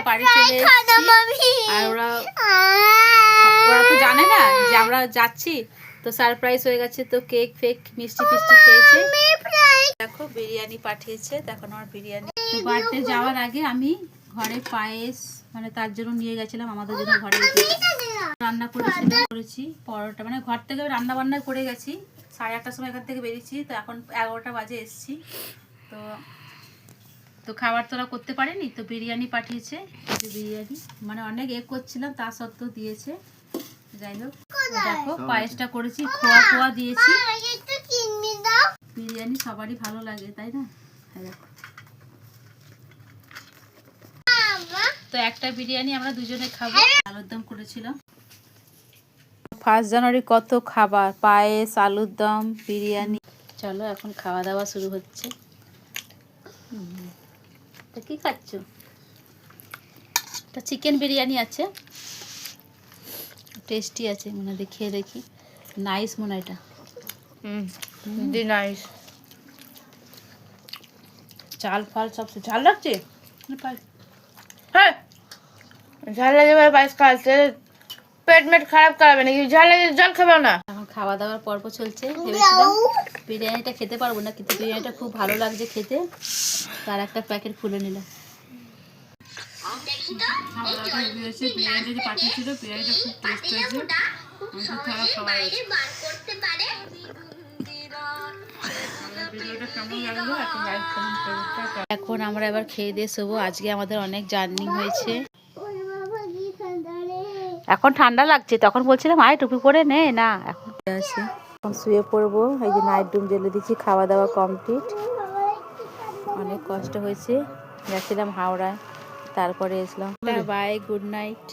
বাড়ি চলে এসেছি। আর ওরা ওরা তো জানে না যে আমরা যাচ্ছি, তো সারপ্রাইজ হয়ে গেছে। তো কেক ফেক মিষ্টি ফিষ্টি খেয়েছে। দেখো বিরিয়ানি পাঠিয়েছে, দেখো আমার বিরিয়ানি। তো বাড়িতে যাওয়ার আগে আমি ঘরে পায়েস মানে তার জন্য নিয়ে গেছিলাম, আমাদের জন্য ঘরে রান্না করেছি পরোটা, মানে ঘর থেকে রান্না বান্না করে গেছি। 8:30টার সময় এখান থেকে বেরিয়েছি, তো এখন 11টা বাজে এসেছি। তো তো খাবার তোরা করতে পারেনি, তো বিরিয়ানি পাঠিয়েছে। বিরিয়ানি মানে অনেক করছিলাম, তা সত্ত্বেও দিয়েছে। যাই হোক, দেখো পায়েসটা করেছি, খোয়া খোয়া দিয়েছি। বিরিয়ানি সবারই ভালো লাগে, তাই না? দেখো, তো একটা বিরিয়ানি আমরা দুজনে খাবো। আলুর দম করেছিলাম। 1 জানুয়ারি কত খাবার, পায়েস, আলুর দম, বিরিয়ানি। চলো এখন খাওয়া দাওয়া শুরু হচ্ছে। তো কি খাচ্ছ? তো চিকেন বিরিয়ানি আছে, টেস্টি আছে, মনে দেখিয়ে দেখি। নাইস মনে হয় এটা। নাইস। চাল ফাল সব ঝাল লাগছে। হ্যাঁ, ঝাল লাগে ভাই, পায়েস খাওয়াচ্ছে, পেট মেট খারাপ করাবে নাকি? ঝাল লাগে জল খাবে না। এখন খাওয়া দাওয়ার পর্ব চলছে। ভেবেছিলাম বিরিয়ানিটা খেতে পারবো না, কিন্তু বিরিয়ানিটা খুব ভালো লাগছে খেতে, তার একটা প্যাকেট খুলে নিলাম। বিরিয়ানিটা পাঠিয়েছিল, বিরিয়ানিটা খুব টেস্ট হয়েছে। এখন আমরা এবার খেয়ে দিয়ে শোবো। আজকে আমাদের অনেক জার্নি হয়েছে। এখন ঠান্ডা লাগছে, তখন বলছিলাম আয় টুপি পরে নে, না এখন আছে। এখন শুয়ে পড়বো। এই যে নাইট রুম জ্বেলে দিচ্ছি, খাওয়া দাওয়া কমপ্লিট। অনেক কষ্ট হয়েছে, গেছিলাম হাওড়ায়, তারপরে এসলাম। By, good night.